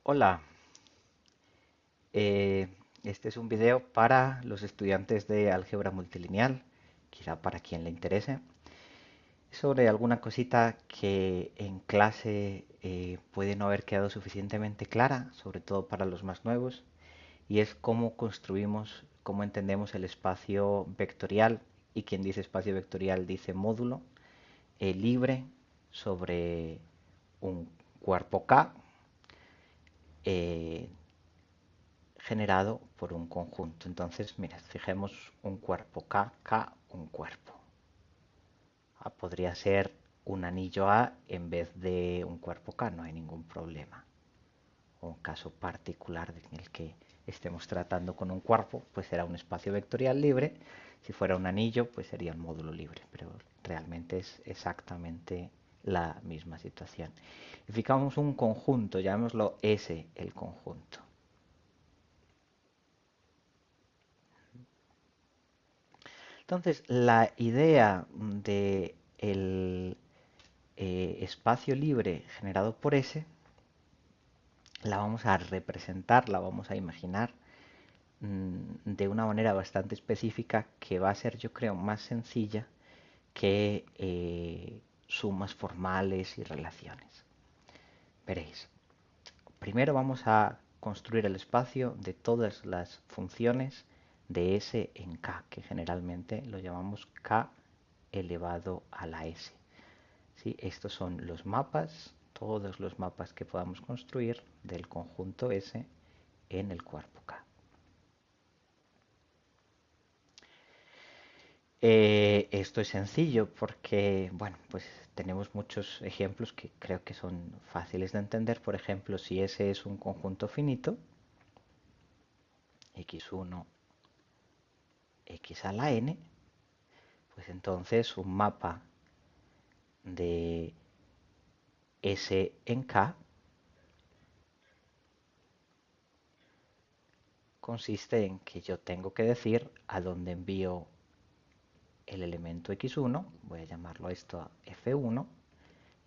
Hola, eh, este es un video para los estudiantes de álgebra multilineal, quizá para quien le interese, sobre alguna cosita que en clase puede no haber quedado suficientemente clara, sobre todo para los más nuevos, y es cómo construimos, cómo entendemos el espacio vectorial, y quien dice espacio vectorial dice módulo, libre sobre un cuerpo K, eh, generado por un conjunto. Entonces, mira, fijemos un cuerpo K, K, un cuerpo. Podría ser un anillo A en vez de un cuerpo K, no hay ningún problema. Un caso particular en el que estemos tratando con un cuerpo, pues será un espacio vectorial libre. Si fuera un anillo, pues sería un módulo libre, pero realmente es exactamente la misma situación. Y fijamos un conjunto, llamémoslo S, el conjunto. Entonces, la idea de el espacio libre generado por S la vamos a representar, la vamos a imaginar de una manera bastante específica que va a ser, yo creo, más sencilla que sumas formales y relaciones. Veréis. Primero vamos a construir el espacio de todas las funciones de S en K, que generalmente lo llamamos K elevado a la S. ¿Sí? Estos son los mapas, todos los mapas que podamos construir del conjunto S en el cuerpo K. Esto es sencillo porque, bueno, pues tenemos muchos ejemplos que creo que son fáciles de entender. Por ejemplo, si S es un conjunto finito, x1, x a la n, pues entonces un mapa de S en K consiste en que yo tengo que decir a dónde envío el elemento x1, voy a llamarlo esto f1,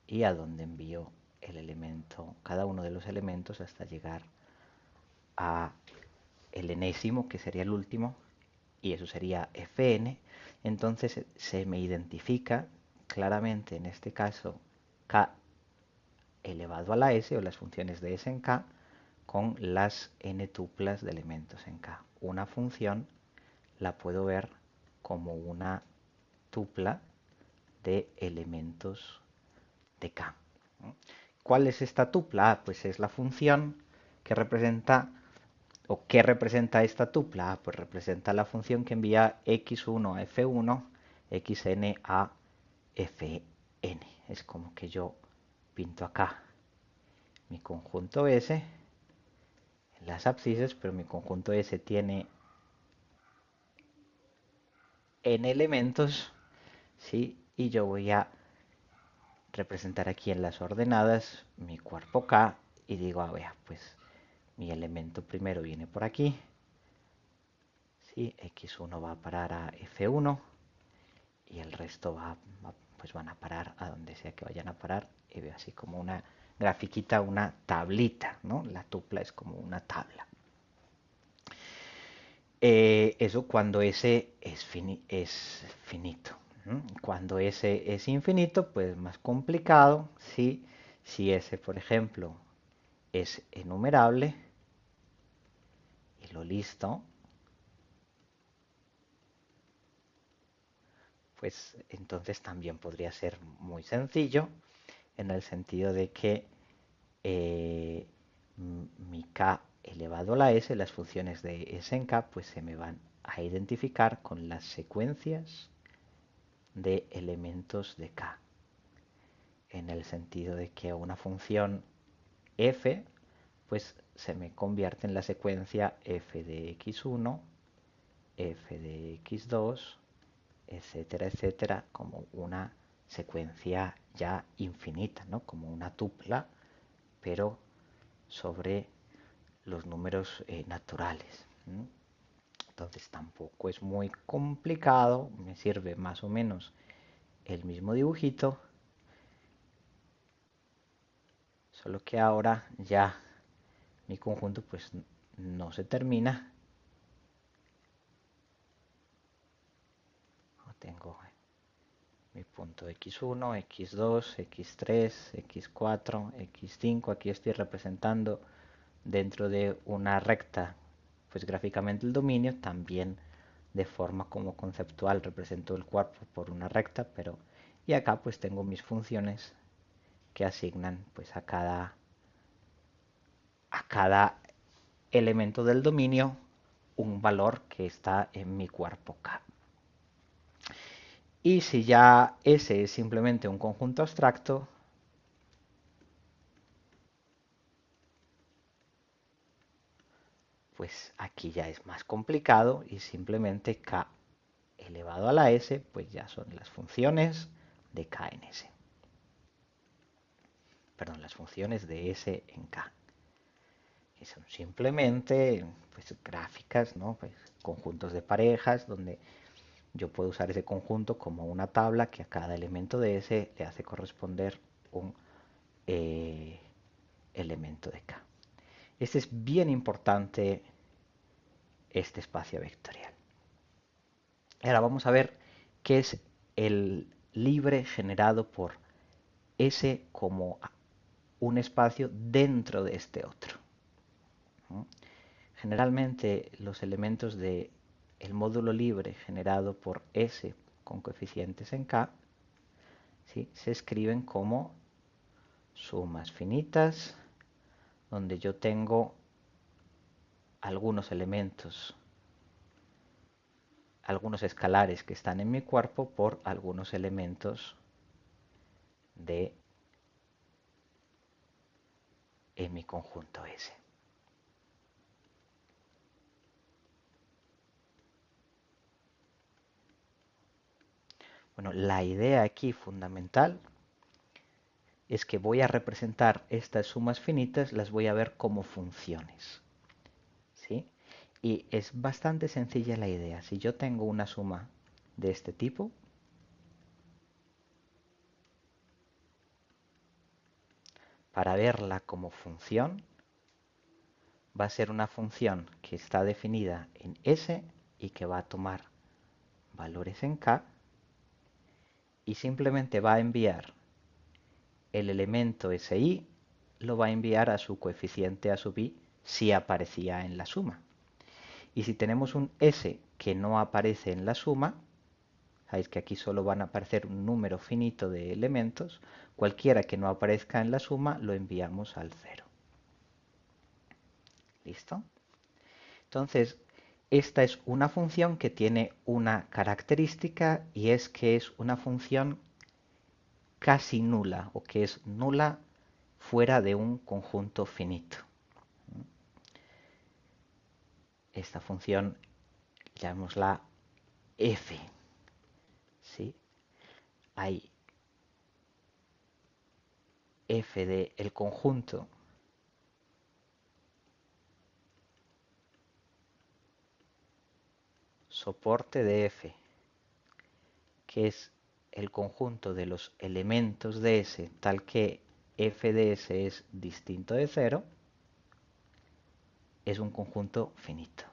y a dónde envío el elemento, cada uno de los elementos hasta llegar a el enésimo, que sería el último, y eso sería fn. Entonces se me identifica claramente en este caso k elevado a la s, o las funciones de s en k, con las n tuplas de elementos en k. Una función la puedo ver como una tupla de elementos de K. ¿Cuál es esta tupla? Pues es la función que representa, o ¿qué representa esta tupla? Pues representa la función que envía x1 a f1, xn a fn. Es como que yo pinto acá mi conjunto S en las abscisas, pero mi conjunto S tiene n elementos, ¿sí? Y yo voy a representar aquí en las ordenadas mi cuerpo K y digo, a ver, pues mi elemento primero viene por aquí, ¿sí? X1 va a parar a F1 y el resto pues van a parar a donde sea que vayan a parar, y veo así como una grafiquita, una tablita, ¿no? La tupla es como una tabla. Eso cuando S es finito. Cuando S es infinito, pues más complicado. ¿Sí? Si S, por ejemplo, es enumerable, y lo listo, pues entonces también podría ser muy sencillo, en el sentido de que eh, mi K elevado a la S, las funciones de S en K, pues se me van a identificar con las secuencias de elementos de K, en el sentido de que una función f pues se me convierte en la secuencia f de x1, f de x2, etcétera, etcétera, como una secuencia ya infinita, ¿no? Como una tupla, pero sobre los números naturales. Entonces tampoco es muy complicado, me sirve más o menos el mismo dibujito, solo que ahora ya mi conjunto pues no se termina. Tengo mi punto x1, x2, x3, x4, x5. Aquí estoy representando dentro de una recta, pues gráficamente el dominio, también de forma como conceptual represento el cuerpo por una recta, pero y acá pues tengo mis funciones que asignan pues a cada elemento del dominio un valor que está en mi cuerpo K. Y si ya S es simplemente un conjunto abstracto, pues aquí ya es más complicado y simplemente K elevado a la S, pues ya son las funciones de K en S. Perdón, las funciones de S en K. Que son simplemente pues, gráficas, ¿no? Pues, conjuntos de parejas donde yo puedo usar ese conjunto como una tabla que a cada elemento de S le hace corresponder un elemento de K. Este es bien importante, este espacio vectorial. Ahora vamos a ver qué es el libre generado por S como un espacio dentro de este otro. Generalmente los elementos del módulo libre generado por S con coeficientes en K, ¿sí?, se escriben como sumas finitas, donde yo tengo algunos elementos, algunos escalares que están en mi cuerpo por algunos elementos en mi conjunto S. Bueno, la idea aquí fundamental es que voy a representar estas sumas finitas, las voy a ver como funciones, ¿sí? Y es bastante sencilla la idea. Si yo tengo una suma de este tipo, para verla como función, va a ser una función que está definida en S y que va a tomar valores en K y simplemente va a enviar el elemento SI, lo va a enviar a su coeficiente a sub i si aparecía en la suma. Y si tenemos un S que no aparece en la suma, sabéis que aquí solo van a aparecer un número finito de elementos, cualquiera que no aparezca en la suma lo enviamos al 0. ¿Listo? Entonces, esta es una función que tiene una característica y es que es una función casi nula o que es nula fuera de un conjunto finito. Esta función llamémosla f. ¿Sí? Hay f de el conjunto soporte de f, que es el conjunto de los elementos de S, tal que f de S es distinto de 0, es un conjunto finito.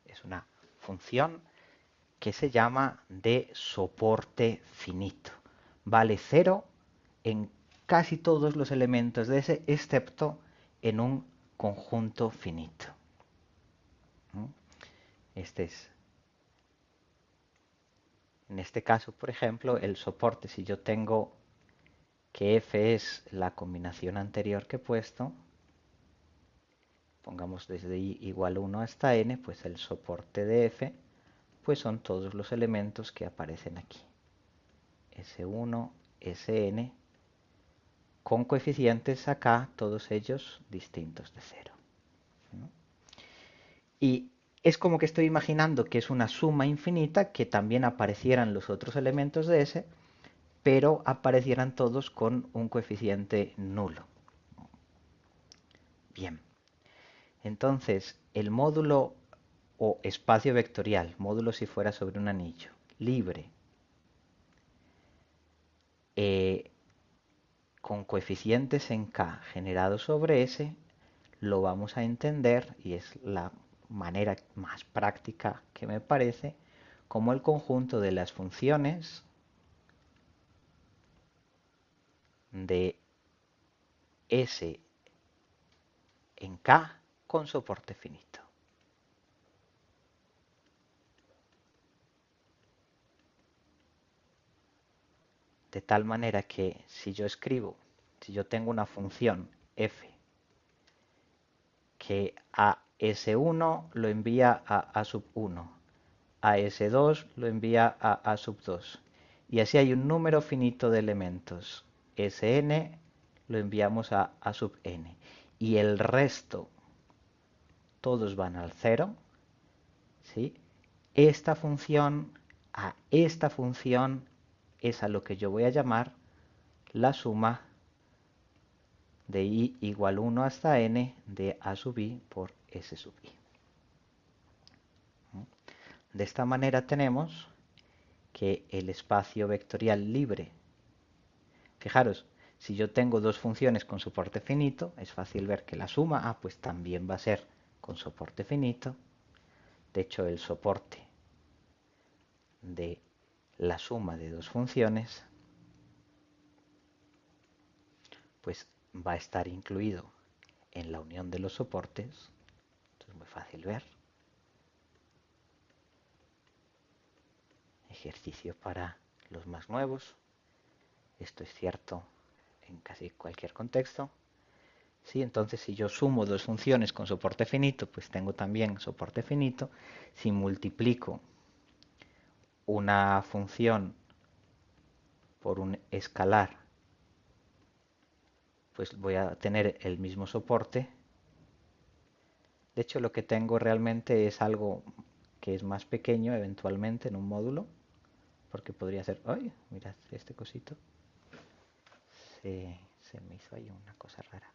Es una función que se llama de soporte finito. Vale 0 en casi todos los elementos de S, excepto en un conjunto finito. En este caso, por ejemplo, el soporte, si yo tengo que f es la combinación anterior que he puesto, pongamos desde i igual 1 hasta n, pues el soporte de f pues son todos los elementos que aparecen aquí. S1, Sn, con coeficientes acá, todos ellos distintos de 0. ¿No? Y es como que estoy imaginando que es una suma infinita, que también aparecieran los otros elementos de S, pero aparecieran todos con un coeficiente nulo. Bien, entonces el módulo o espacio vectorial, módulo si fuera sobre un anillo, libre, eh, con coeficientes en K generados sobre S, lo vamos a entender, y es la manera más práctica que me parece, como el conjunto de las funciones de S en K con soporte finito. De tal manera que si yo tengo una función f que a S1 lo envía a A sub 1, a S2 lo envía a A sub 2, y así hay un número finito de elementos, Sn lo enviamos a A sub n, y el resto todos van al 0, ¿sí? Esta función es a lo que yo voy a llamar la suma de i igual 1 hasta n de a sub i por s sub i. De esta manera tenemos que el espacio vectorial libre, fijaros, si yo tengo dos funciones con soporte finito, es fácil ver que la suma, pues también va a ser con soporte finito. De hecho, el soporte de la suma de dos funciones pues va a estar incluido en la unión de los soportes. Esto es muy fácil ver. Ejercicio para los más nuevos. Esto es cierto en casi cualquier contexto. ¿Sí? Entonces, si yo sumo dos funciones con soporte finito, pues tengo también soporte finito. Si multiplico una función por un escalar, pues voy a tener el mismo soporte. De hecho, lo que tengo realmente es algo que es más pequeño eventualmente en un módulo, porque podría ser, ¡ay! Mirad este cosito. Se me hizo ahí una cosa rara.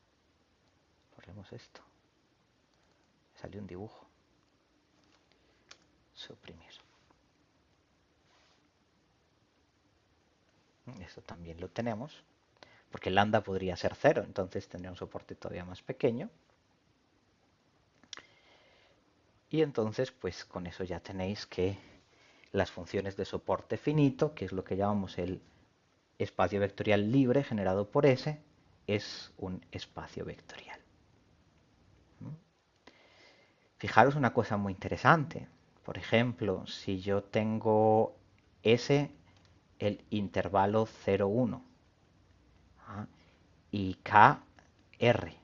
Borremos esto. Salió un dibujo. Suprimir. Esto también lo tenemos, porque lambda podría ser 0, entonces tendría un soporte todavía más pequeño. Y entonces, pues con eso ya tenéis que las funciones de soporte finito, que es lo que llamamos el espacio vectorial libre generado por S, es un espacio vectorial. Fijaros una cosa muy interesante. Por ejemplo, si yo tengo S, el intervalo 0, 1, y K, R.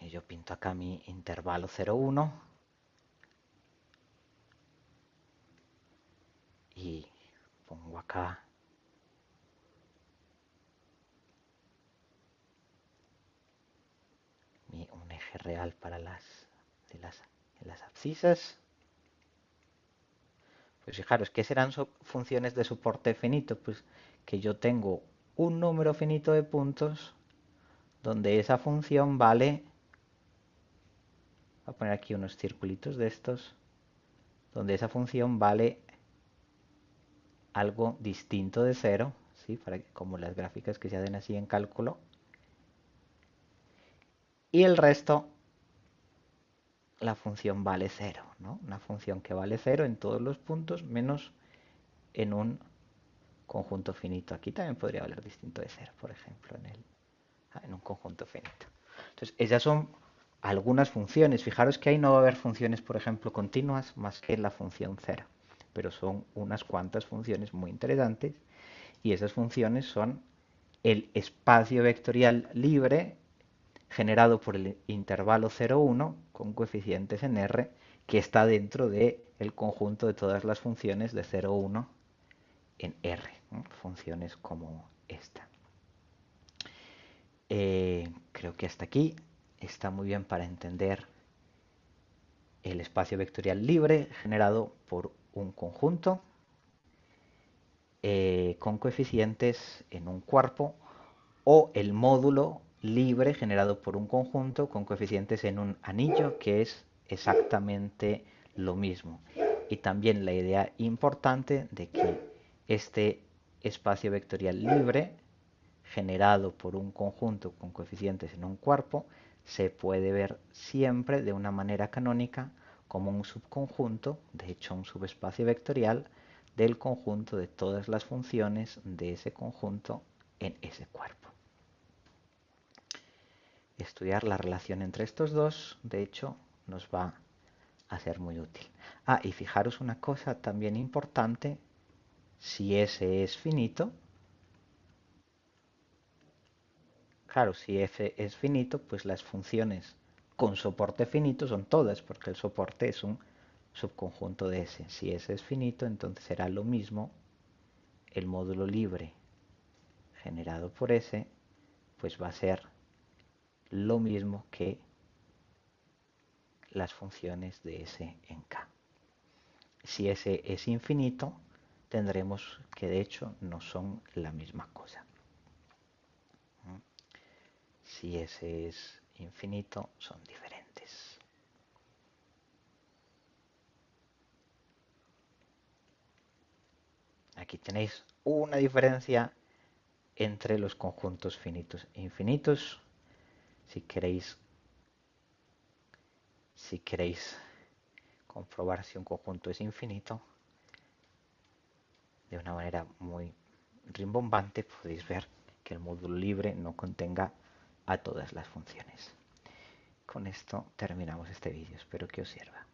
Y yo pinto acá mi intervalo 0, 1 y pongo acá un eje real para las abscisas. Pues fijaros, ¿qué serán funciones de soporte finito? Pues que yo tengo un número finito de puntos donde esa función vale, voy a poner aquí unos circulitos de estos, donde esa función vale algo distinto de 0, ¿sí? Como las gráficas que se hacen así en cálculo. Y el resto, la función vale 0, ¿no? Una función que vale 0 en todos los puntos, menos en un conjunto finito. Aquí también podría valer distinto de 0, por ejemplo, en un conjunto finito. Entonces, esas son algunas funciones. Fijaros que ahí no va a haber funciones, por ejemplo, continuas, más que la función 0. Pero son unas cuantas funciones muy interesantes. Y esas funciones son el espacio vectorial libre generado por el intervalo 0, 1 con coeficientes en R, que está dentro del conjunto de todas las funciones de 0, 1 en R, ¿no? Funciones como esta. Creo que hasta aquí está muy bien para entender el espacio vectorial libre generado por un conjunto con coeficientes en un cuerpo, o el módulo libre generado por un conjunto con coeficientes en un anillo, que es exactamente lo mismo. Y también la idea importante de que este espacio vectorial libre, generado por un conjunto con coeficientes en un cuerpo, se puede ver siempre de una manera canónica como un subconjunto, de hecho un subespacio vectorial, del conjunto de todas las funciones de ese conjunto en ese cuerpo. Estudiar la relación entre estos dos, de hecho, nos va a ser muy útil. Y fijaros una cosa también importante, si S es finito, claro, si f es finito, pues las funciones con soporte finito son todas, porque el soporte es un subconjunto de S. Si S es finito, entonces será lo mismo el módulo libre generado por S, pues va a ser lo mismo que las funciones de S en K. Si S es infinito, tendremos que de hecho no son la misma cosa. Si S es infinito, son diferentes. Aquí tenéis una diferencia entre los conjuntos finitos e infinitos. Si queréis comprobar si un conjunto es infinito, de una manera muy rimbombante podéis ver que el módulo libre no contenga a todas las funciones. Con esto terminamos este vídeo, espero que os sirva.